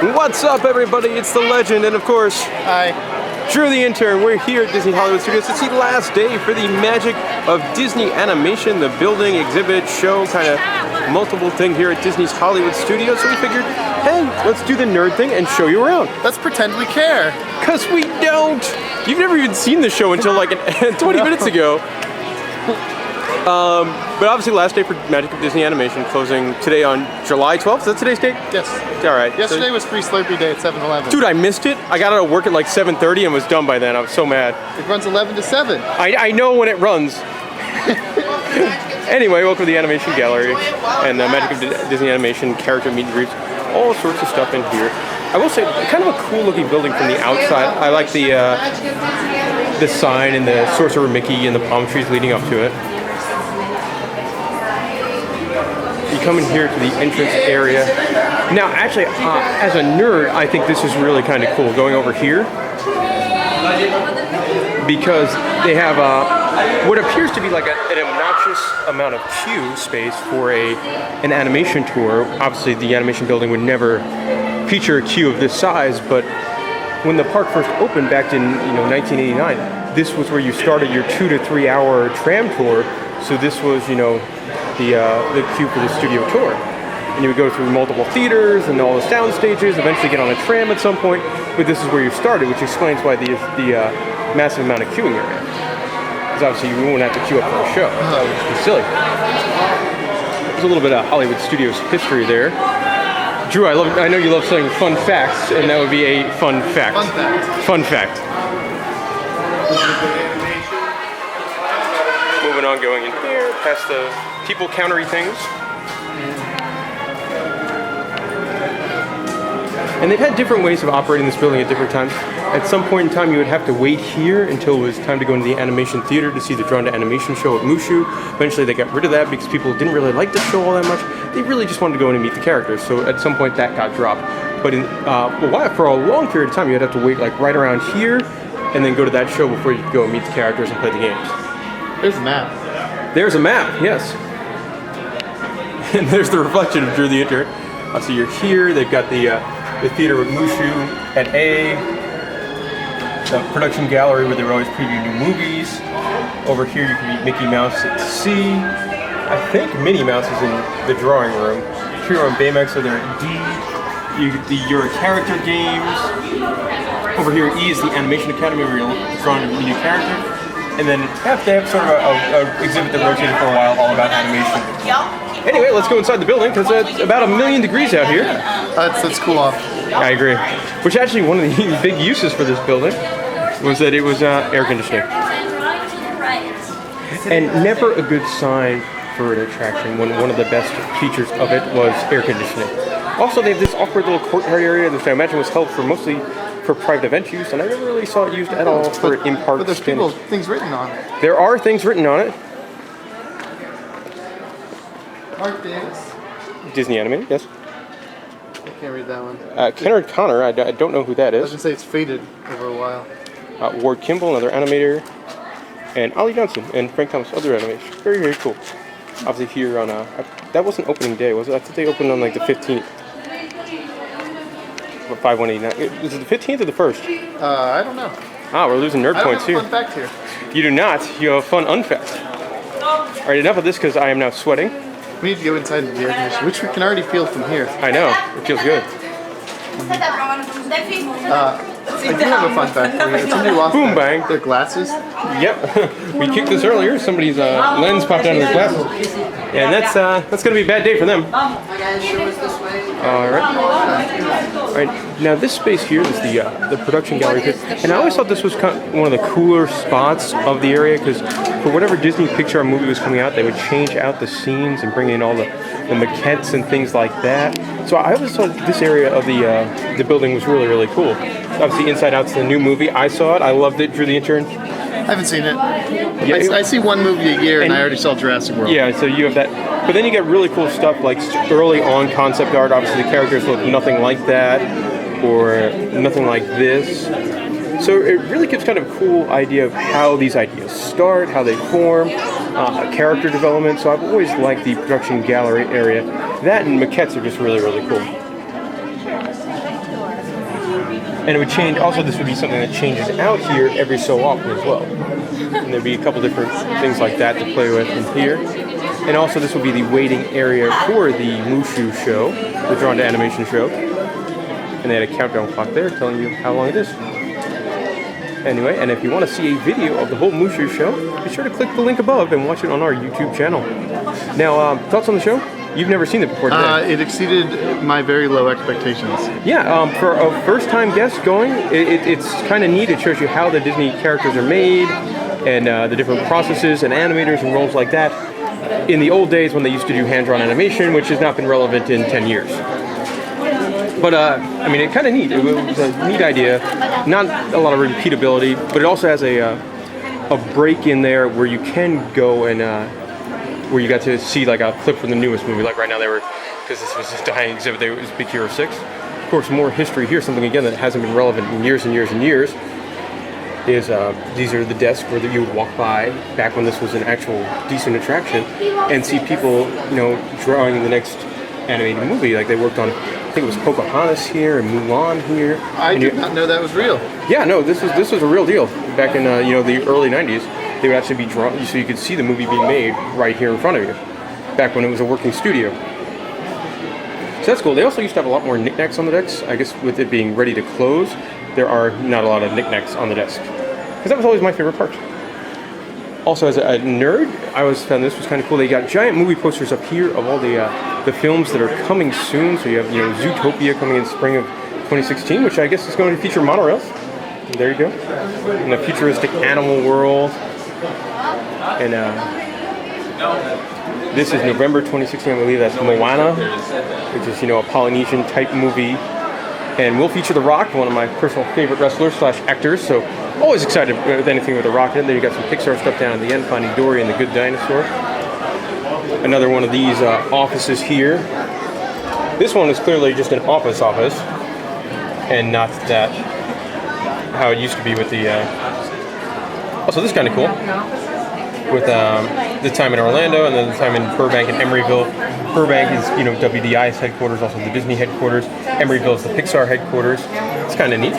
What's up, everybody? It's the Legend, and of course, Hi. Drew the Intern. We're here at Disney Hollywood Studios. It's the last day for the magic of Disney animation, the building, exhibit, show, kind of multiple thing here at Disney's Hollywood Studios. So we figured, hey, let's do the nerd thing and show you around. Let's pretend we care. Because we don't. You've never even seen the show until like 20 minutes ago. But obviously last day for Magic of Disney Animation, closing today on July 12th. Is that today's date? Yes. All right. Yesterday was Free Slurpee Day at 7-Eleven. Dude, I missed it. I got out of work at like 7:30 and was done by then. I was so mad. It runs 11 to 7. I know when it runs. Anyway, welcome to the Animation Gallery and the Magic of Disney Animation character meet and greets. All sorts of stuff in here. I will say, kind of a cool looking building from the outside. I like the sign and the Sorcerer Mickey and the palm trees leading up to it. You come in here to the entrance area. Now, actually, as a nerd, I think this is really kind of cool, going over here. Because they have what appears to be like an obnoxious amount of queue space for an animation tour. Obviously, the animation building would never feature a queue of this size, but when the park first opened back in 1989, this was where you started your 2 to 3 hour tram tour. So this was the queue for the studio tour, and you would go through multiple theaters and all the sound stages. Eventually, get on a tram at some point, but this is where you started, which explains why the massive amount of queuing area. Because obviously, you wouldn't have to queue up for a show. That would be silly. There's a little bit of Hollywood Studios history there. Drew, I know you love saying fun facts, and that would be a fun fact. Fun fact. Fun fact. Moving on, going in here, past the people countery things. And they've had different ways of operating this building at different times. At some point in time, you would have to wait here until it was time to go into the animation theater to see the Drawn to Animation show at Mushu. Eventually, they got rid of that because people didn't really like the show all that much. They really just wanted to go in and meet the characters. So at some point, that got dropped. But for a long period of time, you'd have to wait like right around here and then go to that show before you could go and meet the characters and play the games. There's a map. There's a map, yes. And there's the reflection of Drew the Intern. So you're here. They've got the theater with Mushu at A, the production gallery where they would always preview new movies. Over here you can meet Mickey Mouse at C. I think Minnie Mouse is in the drawing room. Hero and Baymax are there at D. You get the Your Character games. Over here at E is the Animation Academy where you're drawing a new character. And then they have sort of a exhibit that rotated for a while all about animation. Anyway, let's go inside the building because it's about 1,000,000 degrees out here. That's cool off. I agree. Which actually one of the big uses for this building was that it was air conditioning. And never a good sign for an attraction when one of the best features of it was air conditioning. Also, they have this awkward little courtyard area that I imagine was held for mostly for private event use, and I never really saw it used at all for in-park. But there's things written on it. There are things written on it. Mark Davis. Disney animated, yes. I can't read that one. Kennard Connor, I don't know who that I is. was gonna say it's faded over a while. Ward Kimball, another animator, and Ollie Johnson and Frank Thomas, other animation. Very, very cool. Obviously here on that wasn't opening day, was it? I thought they opened on like the 15th. 5189. Is it the 15th or the 1st? I don't know. We're losing nerd points here. I don't have a fun fact here. You do not. You have a fun unfact. All right, enough of this because I am now sweating. We need to go inside the air conditioner, which we can already feel from here. I know. It feels good. I do have a fun fact for you. Somebody lost Boom, bang. their glasses. Yep. We kicked this earlier. Somebody's lens popped out of their glasses. And that's going to be a bad day for them. All right. Now this space here is the production gallery, and I always thought this was one of the cooler spots of the area because for whatever Disney Pixar movie was coming out, they would change out the scenes and bring in all the maquettes and things like that. So I always thought this area of the building was really, really cool. Obviously, Inside Out's the new movie. I saw it. I loved it. Drew the Intern. I haven't seen it. Yeah, I see one movie a year, and I already saw Jurassic World. Yeah, so you have that. But then you get really cool stuff like early on concept art. Obviously, the characters look nothing like that or nothing like this. So it really gives kind of a cool idea of how these ideas start, how they form, character development. So I've always liked the production gallery area. That and maquettes are just really, really cool. And it would change, also this would be something that changes out here every so often as well. And there'd be a couple different things like that to play with in here. And also this would be the waiting area for the Mushu show, the Drawn to Animation show. And they had a countdown clock there telling you how long it is. Anyway, and if you want to see a video of the whole Mushu show, be sure to click the link above and watch it on our YouTube channel. Now, thoughts on the show? You've never seen it before today. It exceeded my very low expectations. Yeah, for a first-time guest going, it's kind of neat. It shows you how the Disney characters are made and the different processes and animators and roles like that in the old days when they used to do hand-drawn animation, which has not been relevant in 10 years. But, I mean, it's kind of neat. It was a neat idea. Not a lot of repeatability, but it also has a break in there where you can go and where you got to see like a clip from the newest movie. Like right now they were, because this was a dying exhibit, it was Big Hero 6. Of course, more history here, something again that hasn't been relevant in years and years and years, is these are the desks where you would walk by back when this was an actual decent attraction and see people, you know, drawing the next animated movie. Like they worked on, I think it was Pocahontas here and Mulan here. I did not know that was real. Yeah, no, this was a real deal back in you know, the early 90s. They would actually be drawn, so you could see the movie being made right here in front of you, back when it was a working studio. So that's cool. They also used to have a lot more knickknacks on the decks. I guess with it being ready to close, there are not a lot of knickknacks on the desk, because that was always my favorite part. Also, as a nerd, I always found this was kind of cool. They got giant movie posters up here of all the films that are coming soon. So you have, you know, Zootopia coming in spring of 2016, which I guess is going to feature monorails. There you go. And a futuristic animal world. And this is November 2016, I believe. That's Moana, which is, you know, a Polynesian type movie. And we'll feature The Rock, one of my personal favorite wrestlers / actors. So always excited with anything with The Rock in it. Then you got some Pixar stuff down at the end, Finding Dory and the Good Dinosaur. Another one of these offices here. This one is clearly just an office, and not that how it used to be with the. Also, this is kind of cool. With the time in Orlando and then the time in Burbank and Emeryville. Burbank is, you know, WDI's headquarters, also the Disney headquarters. Emeryville is the Pixar headquarters. It's kind of neat.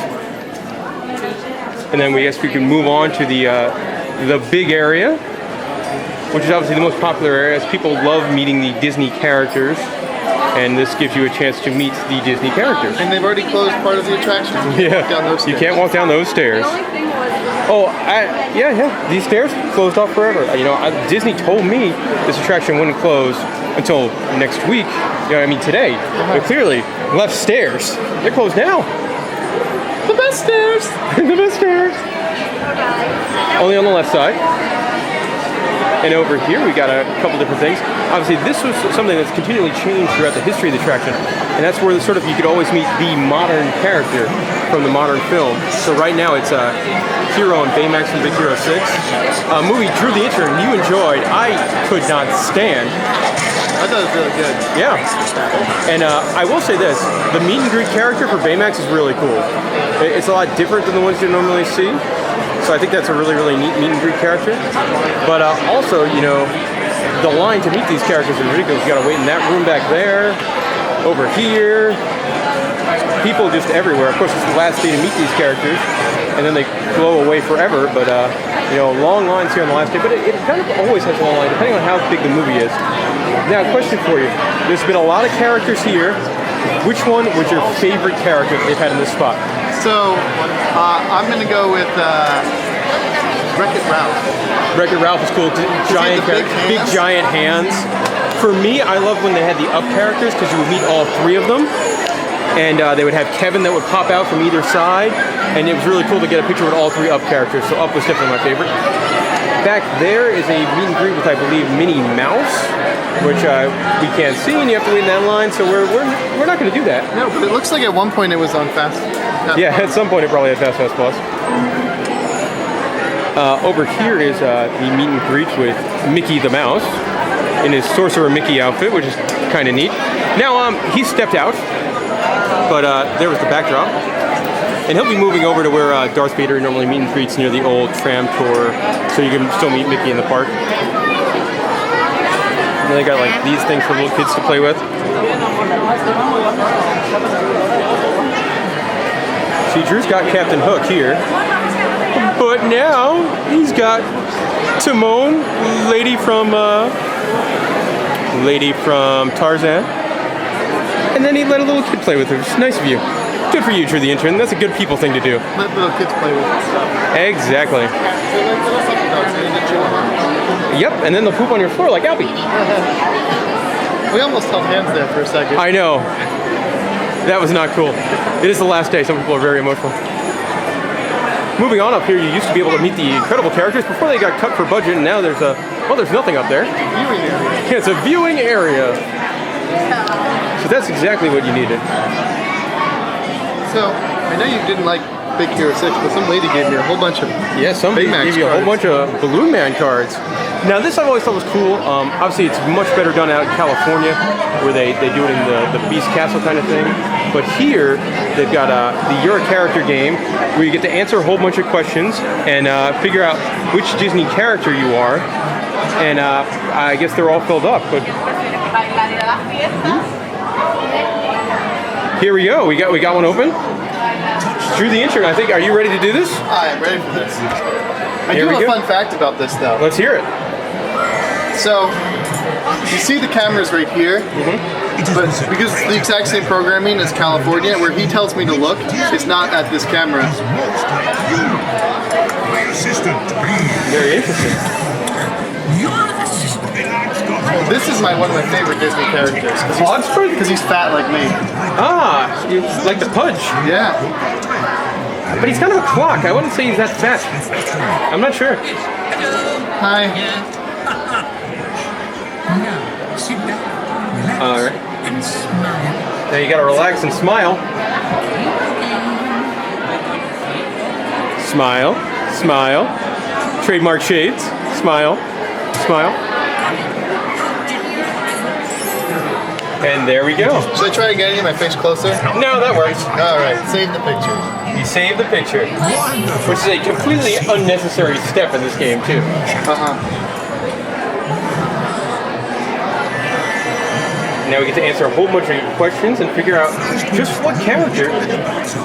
And then we guess we can move on to the big area, which is obviously the most popular area, as people love meeting the Disney characters. And this gives you a chance to meet the Disney characters. And they've already closed part of the attraction. Yeah, you can't walk down those stairs. Oh, yeah. These stairs closed off forever. You know, Disney told me this attraction wouldn't close until next week. You know, I mean today. But clearly, left stairs. They're closed now. The best stairs. The best stairs. Only on the left side. And over here we got a couple different things. Obviously this was something that's continually changed throughout the history of the attraction. And that's where sort of you could always meet the modern character from the modern film. So right now it's Hero and Baymax from Big Hero 6. A movie Drew the Intern you enjoyed. I could not stand. I thought it was really good. Yeah. And I will say this, the meet and greet character for Baymax is really cool. It's a lot different than the ones you normally see. So I think that's a really, really neat meet and greet character. But also, you know, the line to meet these characters is ridiculous. You gotta wait in that room back there, over here. People just everywhere. Of course, it's the last day to meet these characters, and then they blow away forever. But you know, long lines here on the last day. But it kind of always has a long line, depending on how big the movie is. Now, question for you. There's been a lot of characters here. Which one was your favorite character that they've had in this spot? So, I'm going to go with Wreck-It Ralph. Wreck-It Ralph is cool. Giant, big giant hands. For me, I love when they had the Up characters because you would meet all three of them. And they would have Kevin that would pop out from either side. And it was really cool to get a picture with all three Up characters. So Up was definitely my favorite. Back there is a meet and greet with, I believe, Minnie Mouse, which we can't see, and you have to wait in that line, so we're not going to do that. No, but it looks like at one point it was on Fast. Yeah, at some point it probably had Fast Plus. Over here is the meet and greet with Mickey the Mouse in his Sorcerer Mickey outfit, which is kind of neat. Now, he stepped out, but there was the backdrop. And he'll be moving over to where Darth Vader normally meet and greets near the old tram tour, so you can still meet Mickey in the park. And they got like these things for little kids to play with. So See, Drew's got Captain Hook here, but now he's got Timon, lady from Tarzan, and then he let a little kid play with her. It's nice of you. Good for you, Drew the Intern. That's a good people thing to do. Let little kids play with stuff. Exactly. Yep, and then they'll poop on your floor like Albie. We almost held hands there for a second. I know. That was not cool. It is the last day. Some people are very emotional. Moving on up here, you used to be able to meet the incredible characters before they got cut for budget, and now there's there's nothing up there. Viewing area. Yeah, it's a viewing area. So that's exactly what you needed. So, I know you didn't like Big Hero 6, but some lady gave me a whole bunch of somebody Baymax gave you a whole cards. bunch of Balloon Man cards. Now this I've always thought was cool. Obviously it's much better done out in California, where they do it in the Beast Castle kind of thing. But here they've got the You're a Character game, where you get to answer a whole bunch of questions and figure out which Disney character you are. And I guess they're all filled up. But here we go. We got one open. Drew the Intern, I think. Are you ready to do this? I am ready for this. I Here do we have a go. fun fact about this, though. Let's hear it. So, you see the cameras right here, but because it's the exact same programming as California, where he tells me to look, it's not at this camera. Very interesting. This is one of my favorite Disney characters. Oxford? Because he's fat like me. Ah, you like the Pudge. Yeah. But he's kind of a clock. I wouldn't say he's that fat. I'm not sure. Hi. All right. Now you gotta relax and smile. Smile. Smile. Trademark shades. Smile. Smile. And there we go. Should I try getting my face closer? No, that works. All right. Save the picture. You save the picture. Which is a completely unnecessary step in this game, too. Now we get to answer a whole bunch of questions and figure out just what character.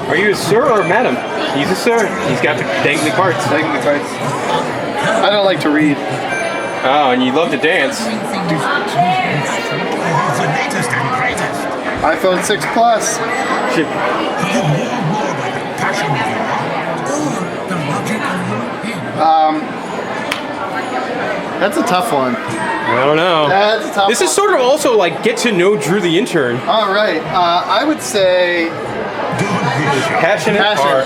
Are you a sir or a madam? He's a sir. He's got the dangly cards. Dangly cards. I don't like to read. Oh, and you love to dance. iPhone 6 Plus. That's a tough one. I don't know. That's a tough This one. is sort of also like get to know Drew the Intern. All right. I would say Passionate. Passionate.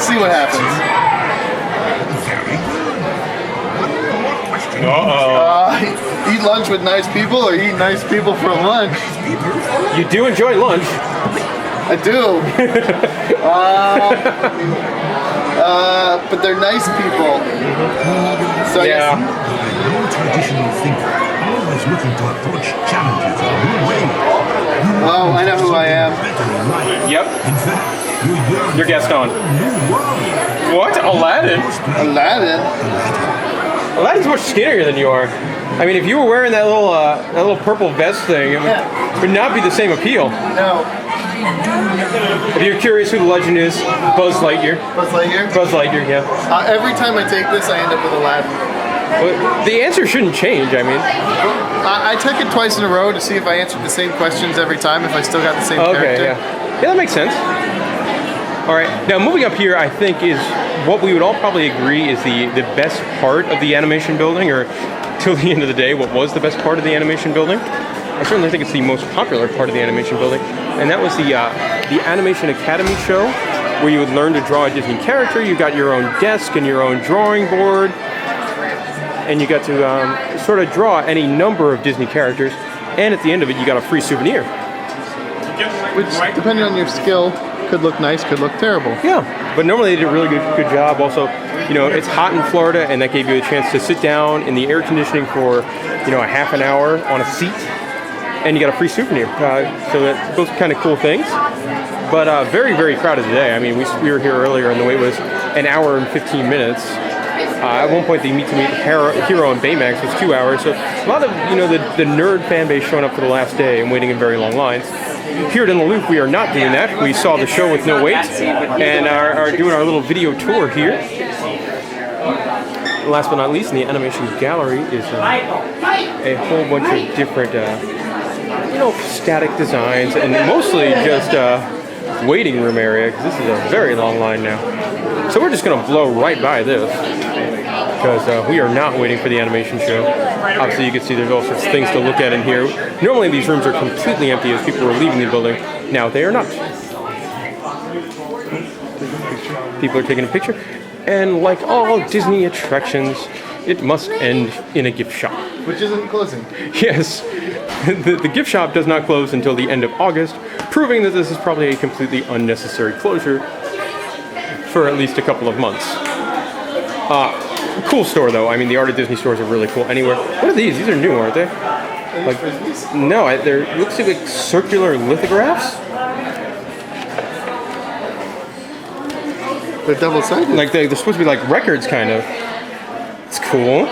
See what happens. Uh-oh. Eat lunch with nice people or eat nice people for lunch? You do enjoy lunch. I do. But they're nice people. So I guess, oh, I know who I am. Yep. You're Gaston. What? Aladdin? Aladdin? Aladdin's much skinnier than you are. I mean, if you were wearing that little purple vest thing, it would not be the same appeal. No. If you're curious who the legend is, Buzz Lightyear. Buzz Lightyear? Buzz Lightyear, yeah. Every time I take this, I end up with Aladdin. But the answer shouldn't change, I mean. I took it twice in a row to see if I answered the same questions every time, if I still got the same Okay, character. yeah. Yeah, that makes sense. All right, now moving up here, I think is what we would all probably agree is the best part of the animation building, or till the end of the day, what was the best part of the animation building. I certainly think it's the most popular part of the animation building, and that was the Animation Academy show, where you would learn to draw a Disney character. You got your own desk and your own drawing board, and you got to sort of draw any number of Disney characters, and at the end of it, you got a free souvenir. Which, depending on your skill, could look nice, could look terrible. Yeah, but normally they did a really good job. Also, you know, it's hot in Florida, and that gave you a chance to sit down in the air conditioning for, you know, a half an hour on a seat, and you got a free souvenir. So those are kind of cool things. But very, very crowded today. I mean, we were here earlier, and the wait was an hour and 15 minutes. At one point, the Meet to Meet Hero and Baymax was 2 hours. So a lot of, you know, the nerd fan base showing up for the last day and waiting in very long lines. Here at In the Loop, we are not doing that. We saw the show with no wait and are doing our little video tour here. Last but not least, in the animation gallery is a whole bunch of different, static designs, and mostly just waiting room area, because this is a very long line now. So we're just going to blow right by this, because we are not waiting for the animation show. Obviously, you can see there's all sorts of things to look at in here. Normally, these rooms are completely empty as people are leaving the building. Now they are not. People are taking a picture. And like all Disney attractions, it must end in a gift shop. Which isn't closing. Yes. The gift shop does not close until the end of August, proving that this is probably a completely unnecessary closure for at least a couple of months. Cool store though. I mean, the Art of Disney stores are really cool anywhere. What are these? These are new, aren't they? Like, no, they're looks like circular lithographs. They're double-sided. Like they're supposed to be like records, kind of. It's cool.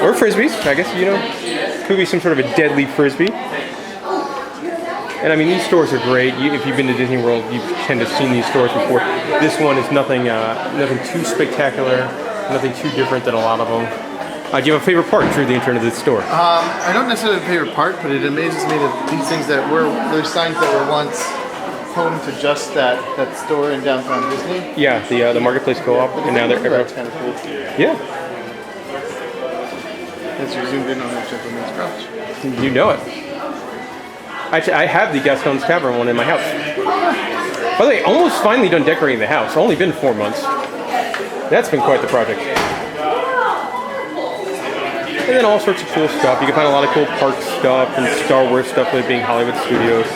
Or frisbees, I guess, Could be some sort of a deadly frisbee. And I mean, these stores are great. If you've been to Disney World, you tend to have seen these stores before. This one is nothing too spectacular, nothing too different than a lot of them. Do you have a favorite part through the intern of this store? I don't necessarily have a favorite part, but it amazes me that these things that there's signs that were once home to just that store in downtown Disney. Yeah, the Marketplace Co-op, and now they're everywhere. That's kind of cool. Yeah. As you're zoomed in on the Gentleman's Crouch. You know it. Actually, I have the Gaston's Tavern one in my house. By the way, almost finally done decorating the house. Only been 4 months. That's been quite the project. And then all sorts of cool stuff. You can find a lot of cool park stuff and Star Wars stuff with it being Hollywood Studios.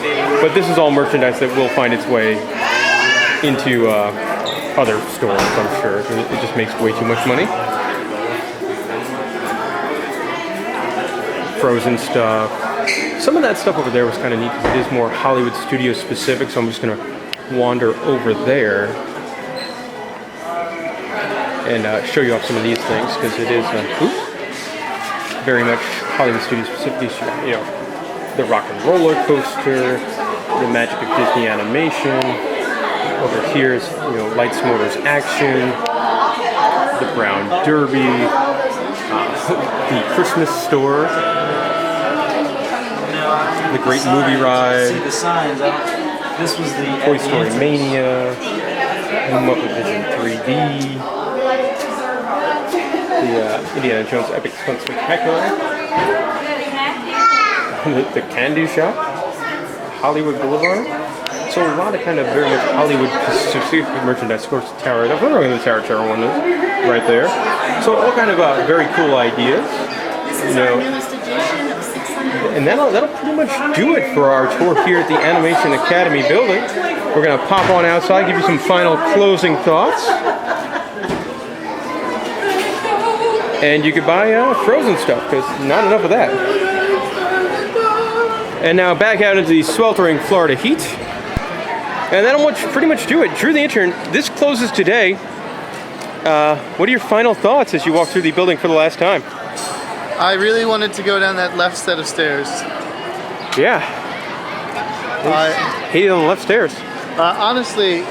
But this is all merchandise that will find its way into other stores, I'm sure. It just makes way too much money. Frozen stuff. Some of that stuff over there was kind of neat because it is more Hollywood Studio specific, so I'm just going to wander over there and show you off some of these things because it is very much Hollywood Studio specific. The Rock and Roller Coaster, the Magic of Disney Animation. Over here is Lights, Motors, Action, the Brown Derby, the Christmas store. The Great Movie Ride, see the signs. This was the Toy Story Mania, Muppet Vision 3D, the Indiana Jones Epic Stunt Spectacular, the Candy Shop, Hollywood Boulevard. So a lot of kind of very much Hollywood specific merchandise. Of course, the Tower. I don't know where the Tower one is, right there. So all kind of very cool ideas. And that'll pretty much do it for our tour here at the Animation Academy building. We're going to pop on outside, give you some final closing thoughts. And you could buy Frozen stuff, because not enough of that. And now back out into the sweltering Florida heat. And that'll pretty much do it. Drew the Intern, this closes today. What are your final thoughts as you walk through the building for the last time? I really wanted to go down that left set of stairs. Yeah. Hated on the left stairs. Honestly,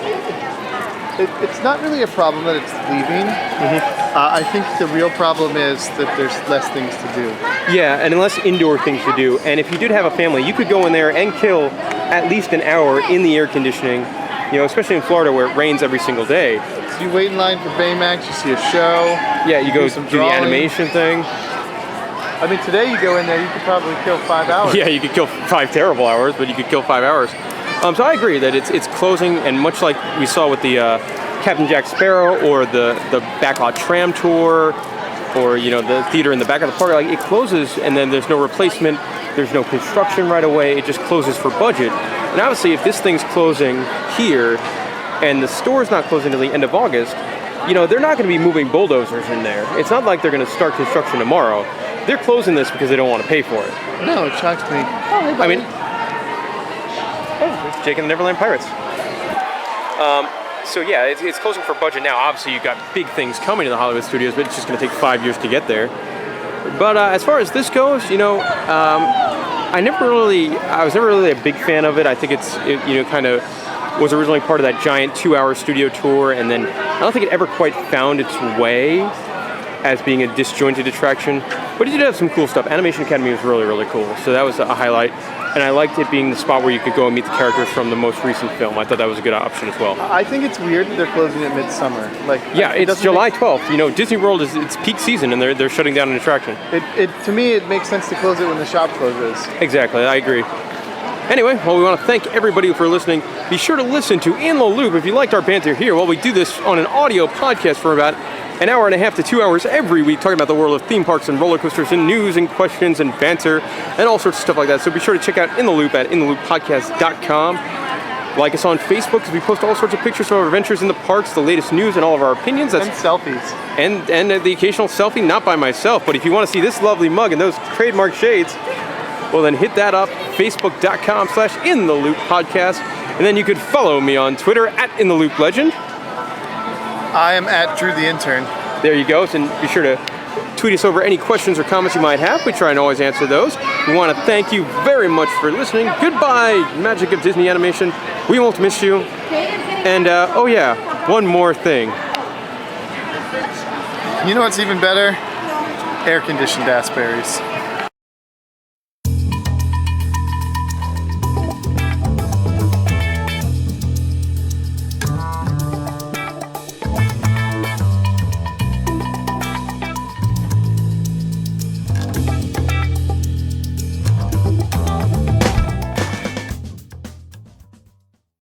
it's not really a problem that it's leaving. I think the real problem is that there's less things to do. Yeah, and less indoor things to do. And if you did have a family, you could go in there and kill at least an hour in the air conditioning, especially in Florida where it rains every single day. So you wait in line for Baymax, you see a show. Yeah, you go do the animation thing. I mean, today you go in there, you could probably kill 5 hours. Yeah, you could kill 5 terrible hours, but you could kill 5 hours. So I agree that it's closing, and much like we saw with the Captain Jack Sparrow or the Backlot Tram Tour, or the theater in the back of the park, like it closes and then there's no replacement, there's no construction right away, it just closes for budget. And obviously, if this thing's closing here and the store's not closing until the end of August, they're not going to be moving bulldozers in there. It's not like they're going to start construction tomorrow. They're closing this because they don't want to pay for it. No, it shocks me. I mean, Jake and the Neverland Pirates. So yeah, it's closing for budget now. Obviously, you've got big things coming to the Hollywood studios, but it's just going to take 5 years to get there. But as far as this goes, I was never really a big fan of it. I think it kind of was originally part of that giant 2-hour studio tour, and then I don't think it ever quite found its way as being a disjointed attraction. But it did have some cool stuff. Animation Academy was really, really cool. So that was a highlight. And I liked it being the spot where you could go and meet the characters from the most recent film. I thought that was a good option as well. I think it's weird that they're closing it midsummer. Yeah, it's July 12th. You know, Disney World is its peak season, and they're shutting down an attraction. To me, it makes sense to close it when the shop closes. Exactly, I agree. Anyway, well, we want to thank everybody for listening. Be sure to listen to In the Loop if you liked our banter here. Well, we do this on an audio podcast for about an hour and a half to 2 hours every week, talking about the world of theme parks and roller coasters and news and questions and banter and all sorts of stuff like that. So be sure to check out In the Loop at inthelooppodcast.com. Like us on Facebook, because we post all sorts of pictures of our adventures in the parks, the latest news, and all of our opinions. And selfies. And the occasional selfie, not by myself, but if you want to see this lovely mug and those trademark shades, well then hit that up, facebook.com/InTheLoopPodcast. And then you could follow me on Twitter at InTheLoopLegend. I am at Drew the Intern. There you go. And be sure to tweet us over any questions or comments you might have. We try and always answer those. We want to thank you very much for listening. Goodbye, magic of Disney animation. We won't miss you. And, oh yeah, one more thing. You know what's even better? Air-conditioned Asperries.